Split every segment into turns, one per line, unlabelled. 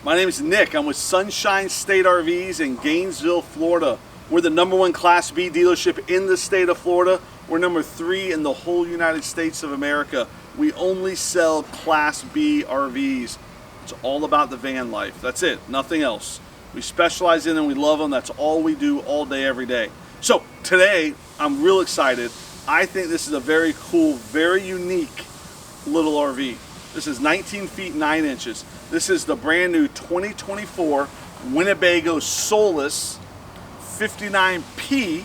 My name is Nick. I'm with Sunshine State RVs in Gainesville, Florida. We're the #1 Class B dealership in the state of Florida. We're #3 in the whole United States of America. We only sell Class B RVs. It's all about the van life. That's it, nothing else. We specialize in them, we love them. That's all we do all day, every day. So today, I'm real excited. I think this is a very cool, very unique little RV. This is 19 feet 9 inches. This is the brand new 2024 Winnebago Solis 59P,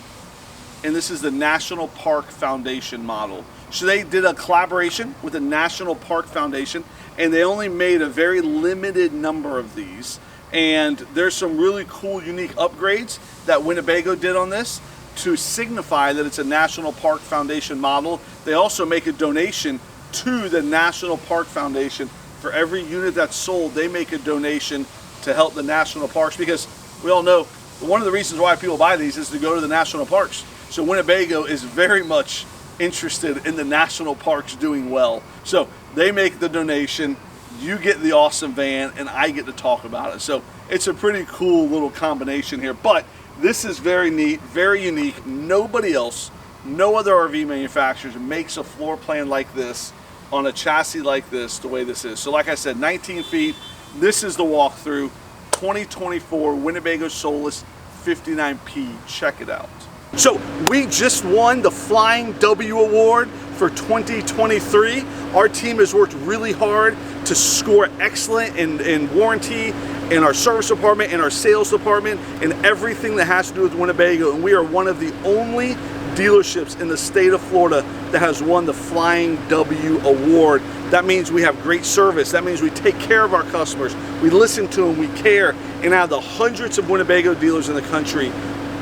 and this is the National Park Foundation model. So they did a collaboration with the National Park Foundation, and they only made a very limited number of these. And there's some really cool, unique upgrades that Winnebago did on this to signify that it's a National Park Foundation model. They also make a donation to the National Park Foundation. For every unit that's sold, they make a donation to help the national parks, because we all know one of the reasons why people buy these is to go to the national parks. So Winnebago is very much interested in the national parks doing well. So they make the donation, you get the awesome van, and I get to talk about it. So it's a pretty cool little combination here, but this is very neat, very unique. Nobody else, no other RV manufacturers makes a floor plan like this on a chassis like this, the way this is. So like I said, 19 feet, this is the walkthrough, 2024 Winnebago Solis 59P, check it out. So we just won the Flying W Award for 2023. Our team has worked really hard to score excellent in warranty, in our service department, in our sales department, in everything that has to do with Winnebago, and we are one of the only dealerships in the state of Florida that has won the Flying W Award. That means we have great service. That means we take care of our customers. We listen to them, we care. And out of the hundreds of Winnebago dealers in the country,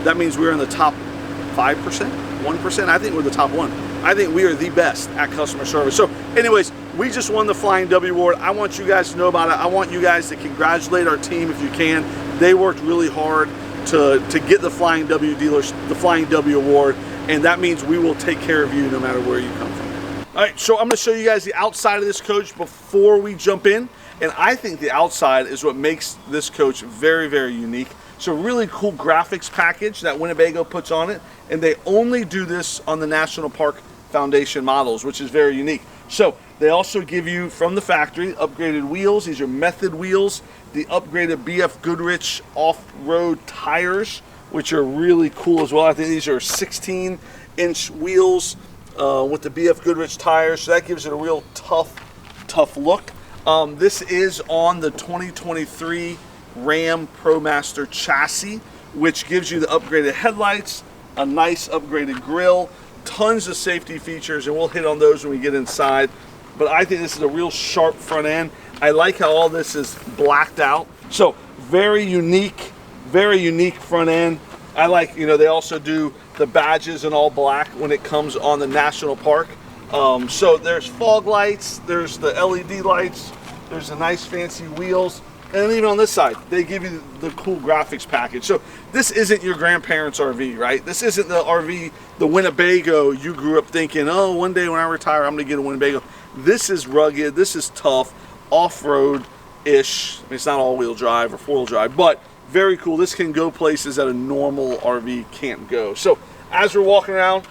that means we're in the top 5%, 1%. I think we're the top 1. I think we are the best at customer service. So anyways, we just won the Flying W Award. I want you guys to know about it. I want you guys to congratulate our team if you can. They worked really hard to get the Flying W Award. And that means we will take care of you no matter where you come from. All right, so I'm gonna show you guys the outside of this coach before we jump in. And I think the outside is what makes this coach very, very unique. So really cool graphics package that Winnebago puts on it. And they only do this on the National Park Foundation models, which is very unique. So they also give you, from the factory, upgraded wheels. These are method wheels. The upgraded BF Goodrich off-road tires, which are really cool as well. I think these are 16-inch wheels with the BF Goodrich tires, so that gives it a real tough look. This is on the 2023 Ram ProMaster chassis, which gives you the upgraded headlights, a nice upgraded grille, tons of safety features, and we'll hit on those when we get inside. But I think this is a real sharp front end. I like how all this is blacked out. So very unique front end. I like, they also do the badges in all black when it comes on the national park. So there's fog lights, there's the LED lights, there's the nice fancy wheels, and even on this side, they give you the cool graphics package. So this isn't your grandparents' RV, right? This isn't the RV, the Winnebago you grew up thinking, oh, one day when I retire, I'm gonna get a Winnebago. This is rugged, this is tough, off-road-ish. I mean, it's not all-wheel drive or four-wheel drive, but very cool. This can go places that a normal RV can't go. So as we're walking around,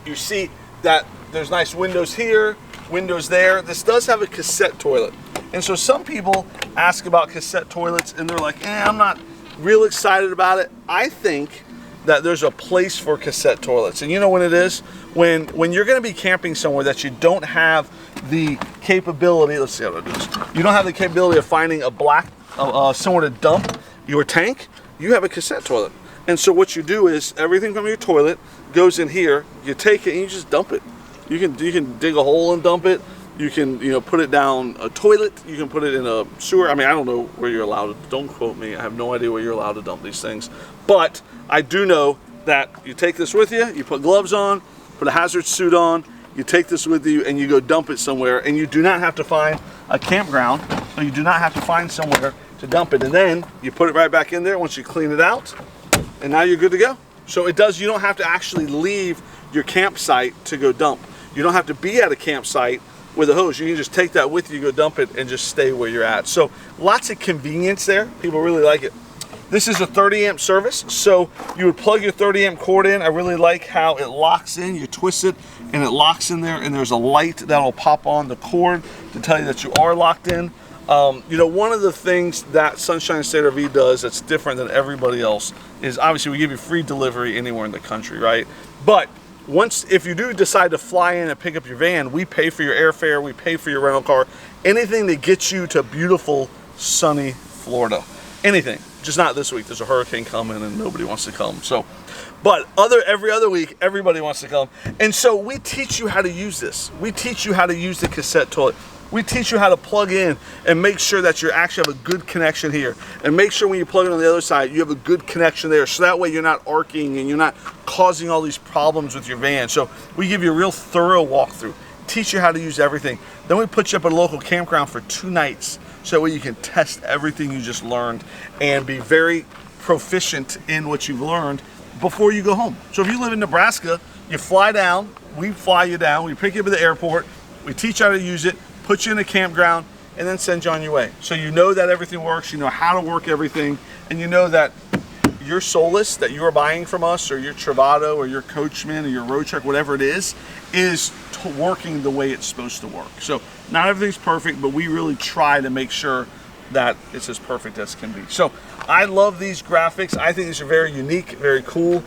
you see that there's nice windows here, windows there. This does have a cassette toilet. And so some people ask about cassette toilets and they're like, I'm not real excited about it. I think that there's a place for cassette toilets. And you know when it is? When you're gonna be camping somewhere that you don't have the capability, let's see how to do this. You don't have the capability of finding somewhere to dump your tank, you have a cassette toilet. And so what you do is everything from your toilet goes in here, you take it and you just dump it. You can dig a hole and dump it. You can put it down a toilet, you can put it in a sewer. I mean, I don't know where you're allowed to, don't quote me, I have no idea where you're allowed to dump these things. But I do know that you take this with you, you put gloves on, put a hazard suit on, you take this with you and you go dump it somewhere, and you do not have to find a campground, or you do not have to find somewhere to dump it. And then you put it right back in there once you clean it out, and now you're good to go. So you don't have to actually leave your campsite to go dump. You don't have to be at a campsite with a hose. You can just take that with you, go dump it, and just stay where you're at. So lots of convenience there. People really like it. This is a 30 amp service, so you would plug your 30 amp cord in. I really like how it locks in. You twist it and it locks in there, and there's a light that'll pop on the cord to tell you that you are locked in. You know, one of the things that Sunshine State RV does that's different than everybody else is obviously we give you free delivery anywhere in the country, right? But if you do decide to fly in and pick up your van, we pay for your airfare, we pay for your rental car, anything that gets you to beautiful, sunny Florida. Anything. Just not this week. There's a hurricane coming and nobody wants to come. So, but every other week, everybody wants to come. And so we teach you how to use this. We teach you how to use the cassette toilet. We teach you how to plug in and make sure that you actually have a good connection here. And make sure when you plug it on the other side, you have a good connection there. So that way you're not arcing and you're not causing all these problems with your van. So we give you a real thorough walkthrough. Teach you how to use everything. Then we put you up at a local campground for 2 nights. So that way you can test everything you just learned and be very proficient in what you've learned before you go home. So if you live in Nebraska, you fly down, we fly you down, we pick you up at the airport, we teach you how to use it, put you in a campground, and then send you on your way. So you know that everything works, you know how to work everything, and you know that your Solis that you are buying from us, or your Travato, or your Coachman, or your road truck, whatever it is working the way it's supposed to work. So not everything's perfect, but we really try to make sure that it's as perfect as can be. So I love these graphics. I think these are very unique, very cool.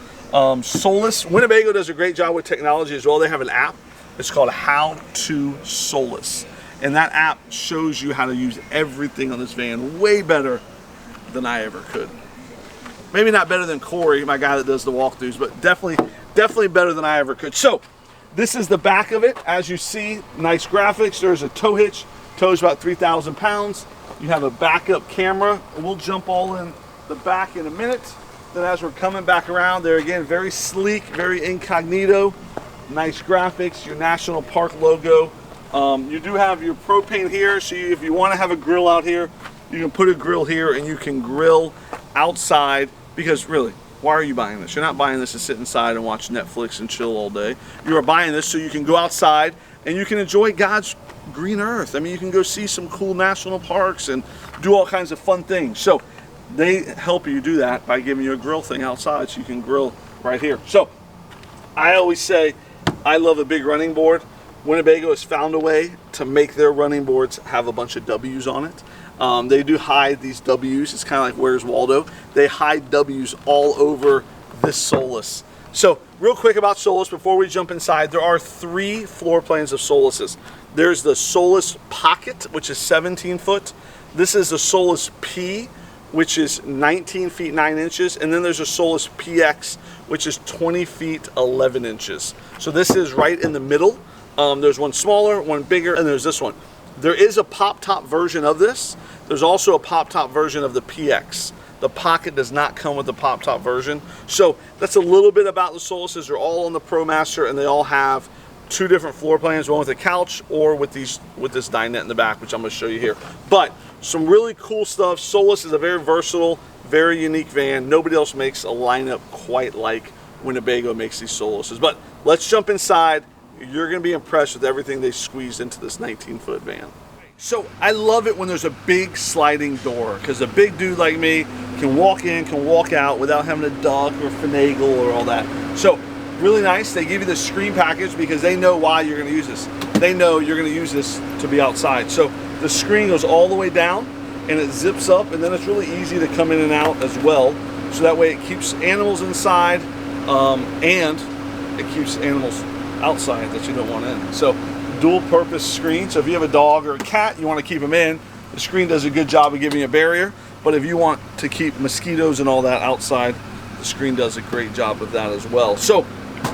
Solis, Winnebago does a great job with technology as well. They have an app. It's called How to Solis. And that app shows you how to use everything on this van way better than I ever could. Maybe not better than Corey, my guy that does the walkthroughs, but definitely better than I ever could. So this is the back of it. As you see, nice graphics. There's a tow hitch. Tow's about 3,000 pounds. You have a backup camera. We'll jump all in the back in a minute. Then as we're coming back around, there again, very sleek, very incognito. Nice graphics, your national park logo. You do have your propane here, so if you want to have a grill out here, you can put a grill here and you can grill outside, because really, why are you buying this? You're not buying this to sit inside and watch Netflix and chill all day. You are buying this so you can go outside and you can enjoy God's green earth. I mean, you can go see some cool national parks and do all kinds of fun things. So they help you do that by giving you a grill thing outside so you can grill right here. So I always say, I love a big running board. Winnebago has found a way to make their running boards have a bunch of W's on it. They do hide these W's. It's kind of like Where's Waldo. They hide W's all over this Solis. So real quick about Solis before we jump inside, there are 3 floor plans of Solises. There's the Solis Pocket, which is 17 foot. This is the Solis P, which is 19 feet 9 inches. And then there's a Solis PX, which is 20 feet 11 inches. So this is right in the middle. There's one smaller, one bigger, and there's this one. There is a pop-top version of this. There's also a pop-top version of the PX. The Pocket does not come with the pop-top version. So that's a little bit about the Solises. They're all on the ProMaster, and they all have 2 different floor plans, one with a couch or with this dinette in the back, which I'm going to show you here. But some really cool stuff. Solis is a very versatile, very unique van. Nobody else makes a lineup quite like Winnebago makes these Solises. But let's jump inside. You're going to be impressed with everything they squeezed into this 19-foot van. So I love it when there's a big sliding door, because a big dude like me can walk in, can walk out without having to duck or finagle or all that. So really nice. They give you the screen package because they know why you're going to use this. They know you're going to use this to be outside. So the screen goes all the way down and it zips up, and then it's really easy to come in and out as well. So that way it keeps animals inside and it keeps animals outside that you don't want in. So dual purpose screen. So if you have a dog or a cat, you want to keep them in, the screen does a good job of giving you a barrier. But if you want to keep mosquitoes and all that outside, the screen does a great job of that as well. So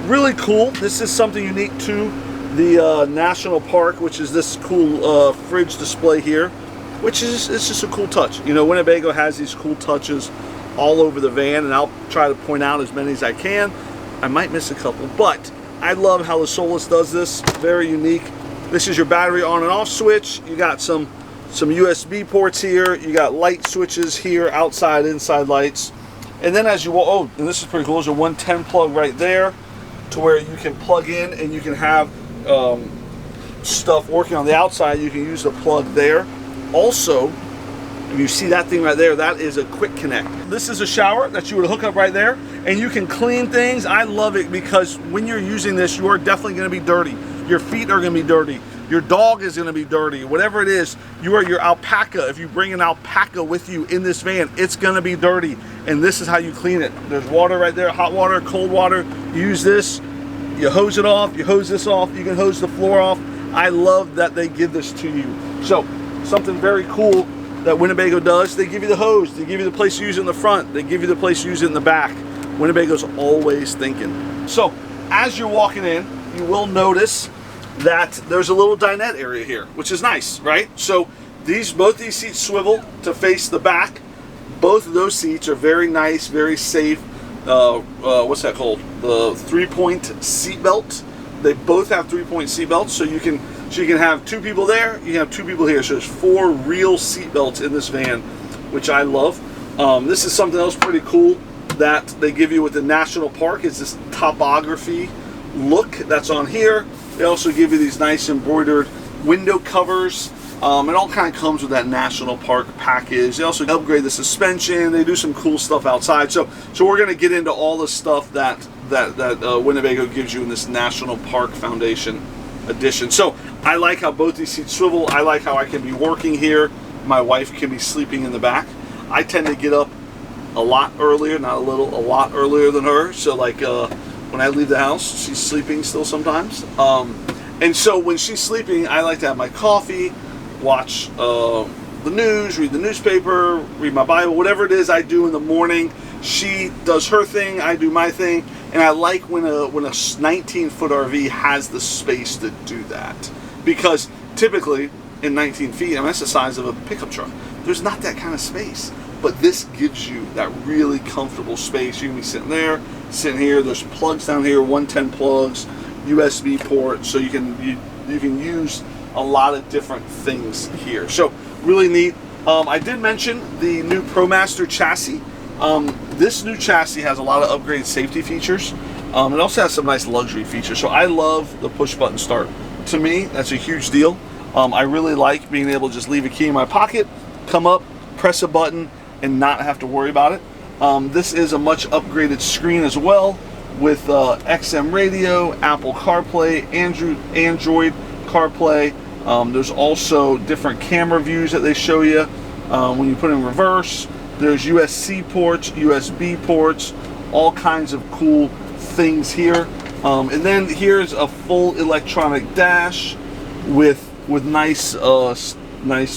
really cool. This is something unique to the national park, which is this cool fridge display here, which is it's just a cool touch. You know, Winnebago has these cool touches all over the van, and I'll try to point out as many as I can. I might miss a couple, but I love how the Solis does this. Very unique. This is your battery on and off switch. You got some USB ports here. You got light switches here, outside, inside lights. And then as you walk, oh, and this is pretty cool. There's a 110 plug right there to where you can plug in and you can have stuff working on the outside, you can use the plug there. Also, if you see that thing right there, that is a quick connect. This is a shower that you would hook up right there, and you can clean things. I love it because when you're using this, you are definitely going to be dirty. Your feet are going to be dirty. Your dog is going to be dirty. Whatever it is, your alpaca, if you bring an alpaca with you in this van, it's going to be dirty. And this is how you clean it. There's water right there, hot water, cold water. You use this, you hose it off, you hose this off, you can hose the floor off. I love that they give this to you. So, something very cool that Winnebago does, they give you the hose, they give you the place to use it in the front, they give you the place to use it in the back. Winnebago's always thinking. So, as you're walking in, you will notice that there's a little dinette area here, which is nice, right? So both these seats swivel to face the back. Both of those seats are very nice, very safe. What's that called? The 3-point seat belt. They both have 3-point seat belts, so you can have 2 people there, you can have 2 people here. So there's 4 real seat belts in this van, which I love. This is something else pretty cool that they give you with the National Park. Is this topography look that's on here. They also give you these nice embroidered window covers. It all kind of comes with that National Park package. They also upgrade the suspension. They do some cool stuff outside. So we're going to get into all the stuff that Winnebago gives you in this National Park Foundation edition. So I like how both these seats swivel. I like how I can be working here. My wife can be sleeping in the back. I tend to get up a lot earlier, not a little, a lot earlier than her. So like when I leave the house, she's sleeping still sometimes. And so when she's sleeping, I like to have my coffee, watch the news, read the newspaper, read my Bible, whatever it is I do in the morning. She does her thing, I do my thing, and I like when a 19-foot RV has the space to do that. Because typically, in 19 feet, I mean, that's the size of a pickup truck, there's not that kind of space. But this gives you that really comfortable space. You can be sitting there, sitting here. There's plugs down here, 110 plugs, USB port, so you can use a lot of different things here. So really neat. I did mention the new ProMaster chassis. This new chassis has a lot of upgraded safety features. It also has some nice luxury features. So I love the push button start. To me, that's a huge deal. I really like being able to just leave a key in my pocket, come up, press a button, and not have to worry about it. This is a much upgraded screen as well, with XM radio, Apple CarPlay, Android CarPlay. There's also different camera views that they show you when you put in reverse. There's USB ports, USB ports, all kinds of cool things here. And then here's a full electronic dash with nice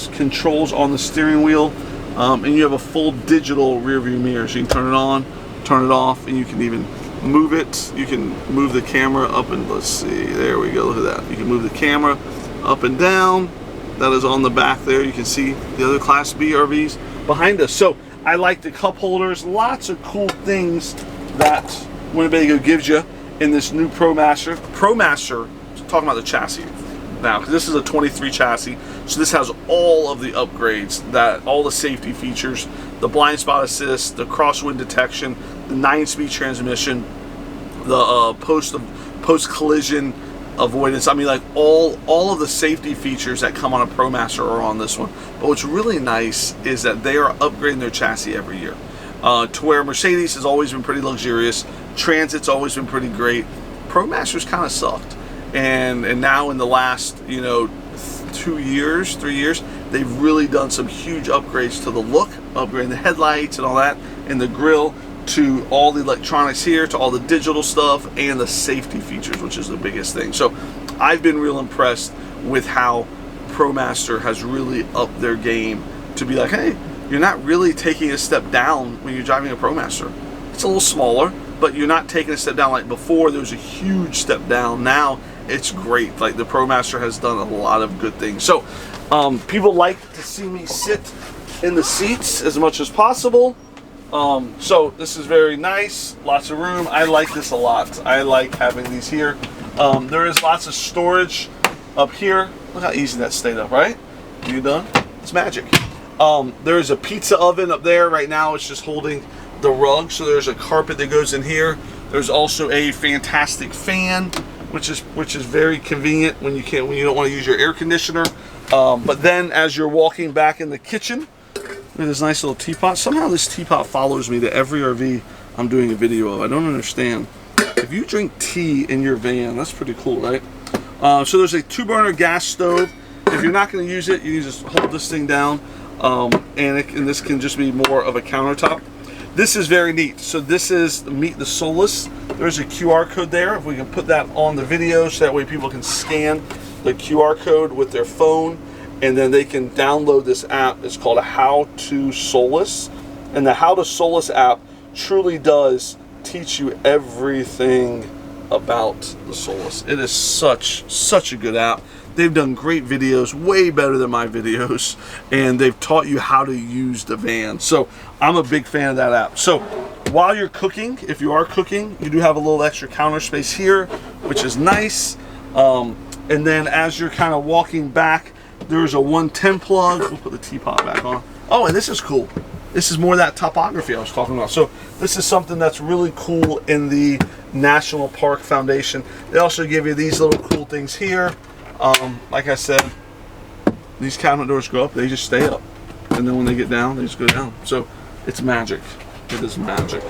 controls on the steering wheel. And you have a full digital rear view mirror, so you can turn it on, turn it off, and you can even move it. You can move the camera up and, let's see, there we go, look at that. You can move the camera up and down. That is on the back there. You can see the other Class B RVs behind us. So I like the cup holders, lots of cool things that Winnebago gives you in this new ProMaster. ProMaster, talking about the chassis now, because this is a 23 chassis, so this has all of the upgrades, all the safety features, the blind spot assist, the crosswind detection, the 9-speed transmission, the post collision avoidance. I mean, like all of the safety features that come on a ProMaster are on this one. But what's really nice is that they are upgrading their chassis every year, to where Mercedes has always been pretty luxurious, Transit's always been pretty great. ProMaster's kind of sucked. And now in the last, 3 years, they've really done some huge upgrades to the look, upgrading the headlights and all that, and the grille, to all the electronics here, to all the digital stuff, and the safety features, which is the biggest thing. So I've been real impressed with how ProMaster has really upped their game to be like, hey, you're not really taking a step down when you're driving a ProMaster. It's a little smaller, but you're not taking a step down like before. There was a huge step down. Now it's great. Like, the ProMaster has done a lot of good things. So people like to see me sit in the seats as much as possible. So this is very nice, lots of room. I like this a lot. I like having these here. There is lots of storage up here. Look how easy that stayed up, right? You done? It's magic. There is a pizza oven up there. Right now it's just holding the rug, so there's a carpet that goes in here. There's also a fantastic fan which is very convenient when you don't want to use your air conditioner. But then as you're walking back in the kitchen, look at this nice little teapot. Somehow this teapot follows me to every RV I'm doing a video of. I don't understand. If you drink tea in your van, that's pretty cool, right? So there's a 2-burner gas stove. If you're not going to use it, you can just hold this thing down, and this can just be more of a countertop. This is very neat. So this is Meet the Solis. There's a QR code there. If we can put that on the video so that way people can scan the QR code with their phone, and then they can download this app. It's called How to Solis, and the How to Solis app truly does teach you everything about the Solis. It is such a good app. They've done great videos, way better than my videos, and they've taught you how to use the van. So I'm a big fan of that app. So while you're cooking, if you are cooking, you do have a little extra counter space here, which is nice. And then as you're kind of walking back, there's a 110 plug. We'll put the teapot back on. Oh, and this is cool. This is more that topography I was talking about. So this is something that's really cool in the National Park Foundation. They also give you these little cool things here. Like I said, these cabinet doors go up, they just stay up. And then when they get down, they just go down. So it's magic. It is magic.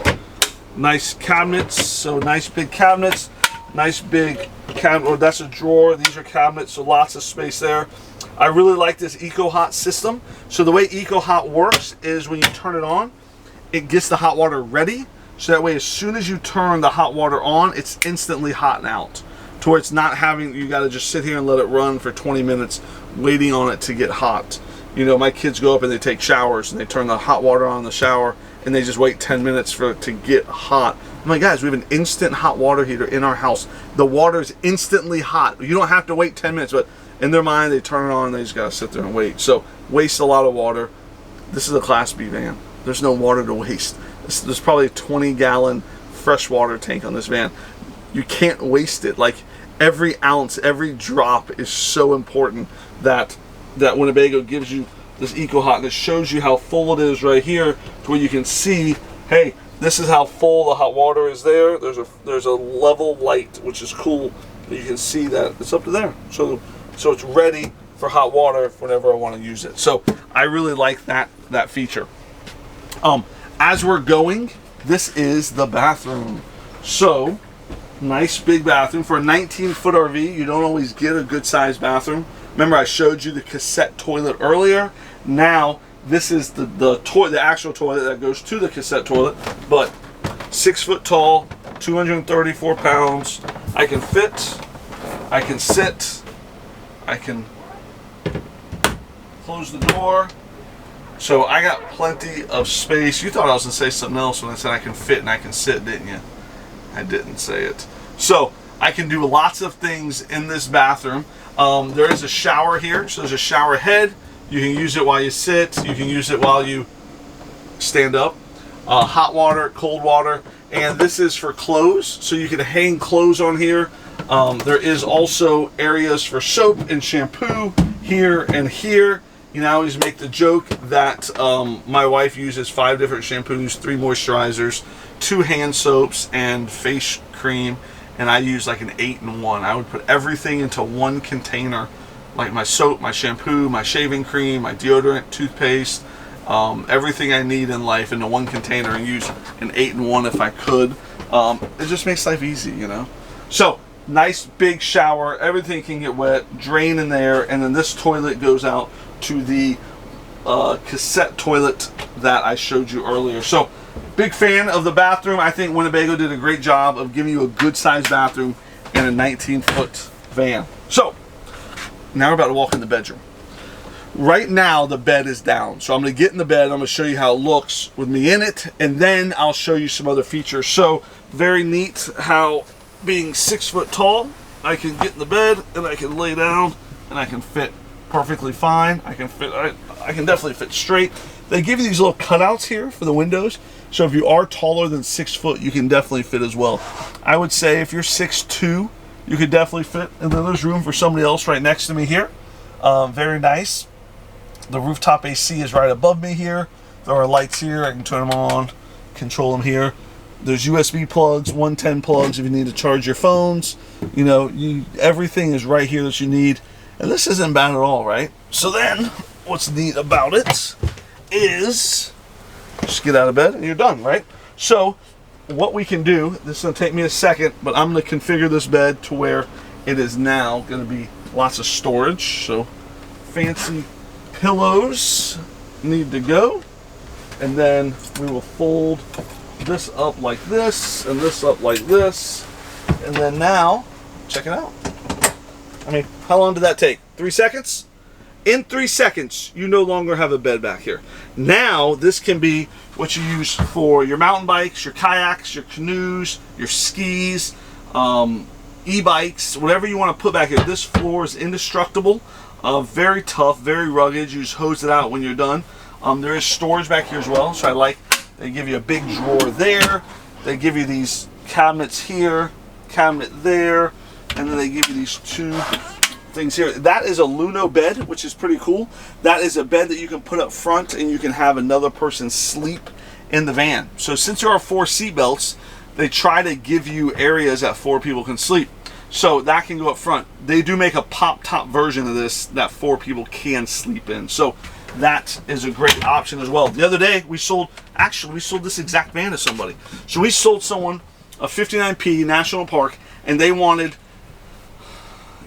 Nice cabinets, so nice big cabinets. Nice big cabinet, or that's a drawer. These are cabinets, so lots of space there. I really like this EcoHot system. So the way EcoHot works is when you turn it on, it gets the hot water ready. So that way, as soon as you turn the hot water on, it's instantly hot out. To where it's not having, you got to just sit here and let it run for 20 minutes waiting on it to get hot. You know, my kids go up and they take showers and they turn the hot water on in the shower and they just wait 10 minutes for it to get hot. I'm like, guys, we have an instant hot water heater in our house. The water is instantly hot. You don't have to wait 10 minutes, but in their mind, they turn it on and they just got to sit there and wait. So, waste a lot of water. This is a Class B van. There's no water to waste. There's probably a 20-gallon freshwater tank on this van. You can't waste it. Like, every ounce, every drop is so important that Winnebago gives you this EcoHot, and it shows you how full it is right here to where you can see, hey, this is how full the hot water is there. There's a level light, which is cool. You can see that it's up to there. So it's ready for hot water whenever I want to use it. So I really like that feature. As we're going, this is the bathroom. So nice big bathroom. For a 19-foot RV, you don't always get a good sized bathroom. Remember, I showed you the cassette toilet earlier. Now this is the actual toilet that goes to the cassette toilet, but 6 foot tall, 234 pounds. I can fit, I can sit, I can close the door. So I got plenty of space. You thought I was going to say something else when I said I can fit and I can sit, didn't you? I didn't say it. So I can do lots of things in this bathroom. There is a shower here, so there's a shower head. You can use it while you sit. You can use it while you stand up. Hot water, cold water, and this is for clothes, so you can hang clothes on here. There is also areas for soap and shampoo here and here. You know, I always make the joke that my wife uses 5 different shampoos, 3 moisturizers, 2 hand soaps, and face cream, and I use like an 8-in-1. I would put everything into one container, like my soap, my shampoo, my shaving cream, my deodorant, toothpaste, everything I need in life into one container, and use an 8-in-1 if I could. It just makes life easy, you know. So nice big shower, everything can get wet, drain in there, and then this toilet goes out to the cassette toilet that I showed you earlier. So big fan of the bathroom. I think Winnebago did a great job of giving you a good sized bathroom in a 19-foot van. So now we're about to walk in the bedroom. Right now the bed is down, so I'm going to get in the bed. I'm going to show you how it looks with me in it, and then I'll show you some other features. So very neat how, being 6 foot tall, I can get in the bed and I can lay down and I can fit perfectly fine. I can definitely fit straight. They give you these little cutouts here for the windows, so if you are taller than 6 foot, you can definitely fit as well. I would say if you're 6'2", you could definitely fit, and then there's room for somebody else right next to me here. Very nice. The rooftop AC is right above me here. There are lights here. I can turn them on, control them here. There's USB plugs, 110 plugs if you need to charge your phones. You know, everything is right here that you need. And this isn't bad at all, right? So then, what's neat about it is just get out of bed and you're done, right? So what we can do, this is going to take me a second, but I'm going to configure this bed to where it is now going to be lots of storage. So fancy pillows need to go, and then we will fold this up like this and this up like this, and then now check it out. I mean, how long did that take? 3 seconds? In 3 seconds, you no longer have a bed back here. Now, this can be what you use for your mountain bikes, your kayaks, your canoes, your skis, e-bikes, whatever you want to put back here. This floor is indestructible, very tough, very rugged. You just hose it out when you're done. There is storage back here as well, so they give you a big drawer there. They give you these cabinets here, cabinet there, and then they give you these 2 things here. That is a Luno bed, which is pretty cool. That is a bed that you can put up front and you can have another person sleep in the van. So since there are 4 seat belts, they try to give you areas that 4 people can sleep. So that can go up front. They do make a pop top version of this that 4 people can sleep in. So that is a great option as well. The other day we sold this exact van to somebody. So we sold someone a 59P National Park, and they wanted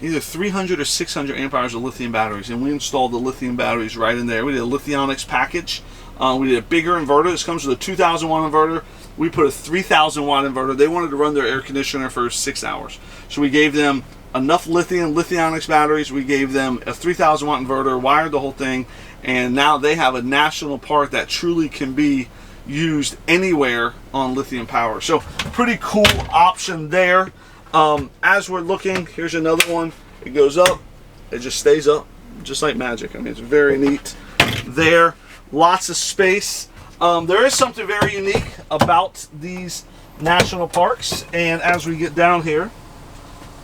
either 300 or 600 amp hours of lithium batteries, and we installed the lithium batteries right in there. We did a Lithionics package. We did a bigger inverter. This comes with a 2,000 watt inverter. We put a 3,000 watt inverter. They wanted to run their air conditioner for 6 hours. So we gave them enough Lithionics batteries. We gave them a 3,000 watt inverter, wired the whole thing, and now they have a national park that truly can be used anywhere on lithium power. So pretty cool option there. As we're looking, here's another one. It goes up, it just stays up, just like magic. I mean, it's very neat there. Lots of space. There is something very unique about these national parks, and as we get down here,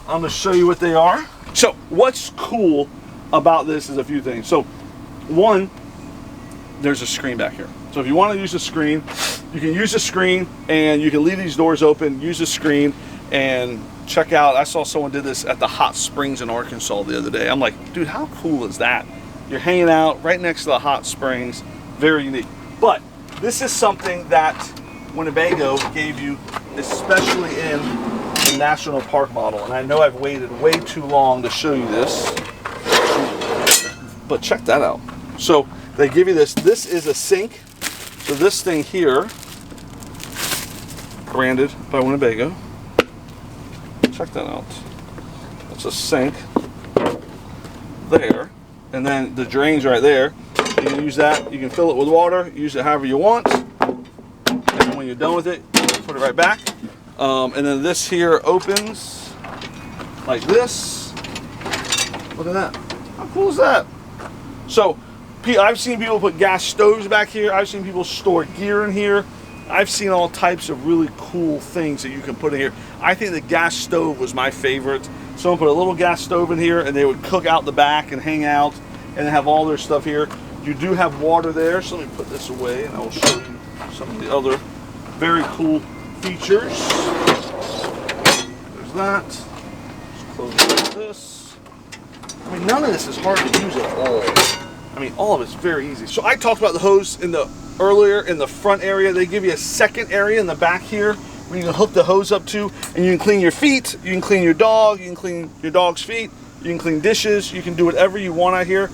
I'm going to show you what they are. So what's cool about this is a few things. So one, there's a screen back here. So if you want to use the screen, you can use the screen, and you can leave these doors open, use the screen, and check out. I saw someone did this at the hot springs in Arkansas the other day. I'm like, dude, how cool is that? You're hanging out right next to the hot springs. Very unique. But this is something that Winnebago gave you, especially in the National Park model. And I know I've waited way too long to show you this, but check that out. So they give you this. This is a sink. So this thing here, branded by Winnebago. Check that out. It's a sink there, and then the drain's right there. You can use that. You can fill it with water, use it however you want, and then when you're done with it, put it right back. And then this here opens like this. Look at that. How cool is that? So I've seen people put gas stoves back here. I've seen people store gear in here. I've seen all types of really cool things that you can put in here. I think the gas stove was my favorite. Someone put a little gas stove in here, and they would cook out the back and hang out and have all their stuff here. You do have water there, so let me put this away and I will show you some of the other very cool features. There's that. Just close it like this. I mean, none of this is hard to use at all. I mean, all of it's very easy. So I talked about the hose earlier in the front area. They give you a second area in the back here where you can hook the hose up to, and you can clean your feet, you can clean your dog, you can clean your dog's feet, you can clean dishes, you can do whatever you want out here.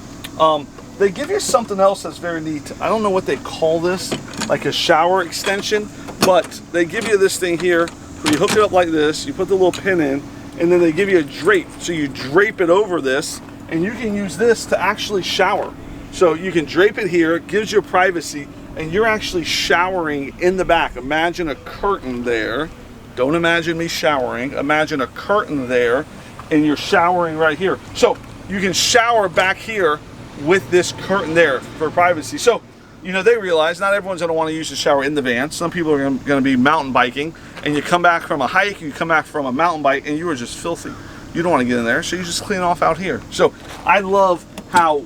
They give you something else that's very neat. I don't know what they call this, like a shower extension, but they give you this thing here where you hook it up like this, you put the little pin in, and then they give you a drape. So you drape it over this, and you can use this to actually shower. So you can drape it here, it gives you privacy, and you're actually showering in the back. Imagine a curtain there. Don't imagine me showering. Imagine a curtain there, and you're showering right here. So you can shower back here with this curtain there for privacy. So, you know, they realize not everyone's going to want to use the shower in the van. Some people are going to be mountain biking, and you come back from a hike, you come back from a mountain bike, and you are just filthy. You don't want to get in there, so you just clean off out here. So I love how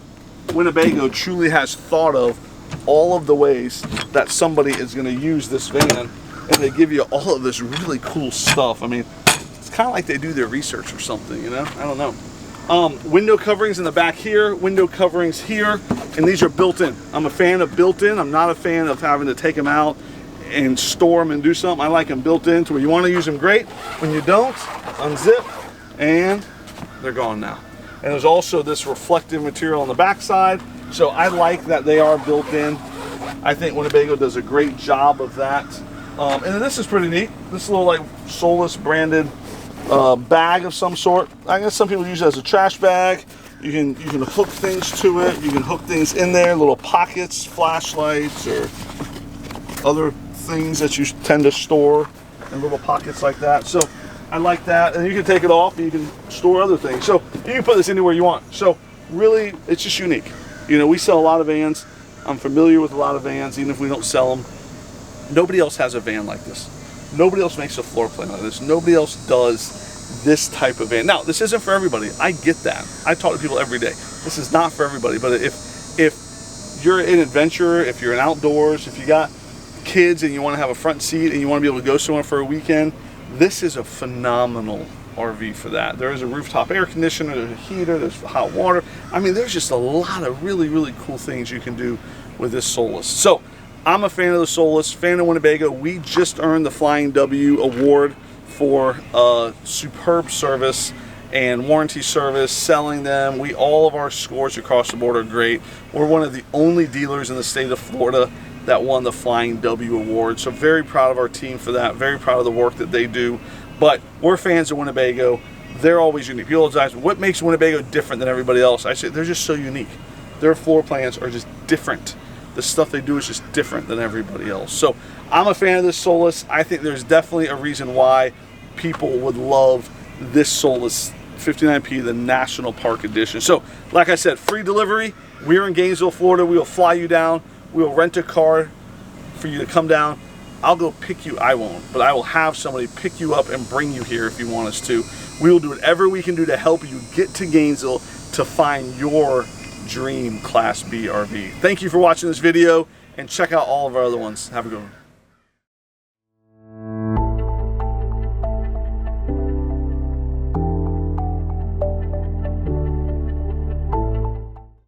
Winnebago truly has thought of all of the ways that somebody is going to use this van and they give you all of this really cool stuff. I mean, it's kind of like they do their research or something, you know? I don't know. Window coverings in the back here, window coverings here, and these are built-in. I'm a fan of built-in. I'm not a fan of having to take them out and store them and do something. I like them built in to where you want to use them, great. When you don't, unzip, and they're gone now. And there's also this reflective material on the back side, so I like that they are built in. I think Winnebago does a great job of that. And then this is pretty neat. This little like Solis branded bag of some sort. I guess some people use it as a trash bag. You can hook things to it. You can hook things in there, little pockets, flashlights, or other things that you tend to store in little pockets like that. So I like that. And you can take it off and you can store other things. So you can put this anywhere you want. So really, it's just unique. You know, we sell a lot of vans. I'm familiar with a lot of vans, even if we don't sell them. Nobody else has a van like this. Nobody else makes a floor plan like this. Nobody else does this type of van. Now, this isn't for everybody. I get that. I talk to people every day. This is not for everybody. But if you're an adventurer, if you're in outdoors, if you got kids and you want to have a front seat and you want to be able to go somewhere for a weekend, this is a phenomenal RV for that. There is a rooftop air conditioner, there's a heater, there's hot water. I mean, there's just a lot of really, really cool things you can do with this Solis. So I'm a fan of the Solis, fan of Winnebago. We just earned the Flying W award for superb service and warranty service, selling them. All of our scores across the board are great. We're one of the only dealers in the state of Florida that won the Flying W award. So very proud of our team for that, very proud of the work that they do. But we're fans of Winnebago. They're always unique. People always ask me, what makes Winnebago different than everybody else? I say, they're just so unique. Their floor plans are just different. The stuff they do is just different than everybody else. So I'm a fan of this Solis. I think there's definitely a reason why people would love this Solis 59P, the National Park Edition. So like I said, free delivery. We're in Gainesville, Florida. We will fly you down. We will rent a car for you to come down. I'll go pick you. I won't, but I will have somebody pick you up and bring you here if you want us to. We will do whatever we can do to help you get to Gainesville to find your dream Class B RV. Thank you for watching this video, and check out all of our other ones. Have a good one.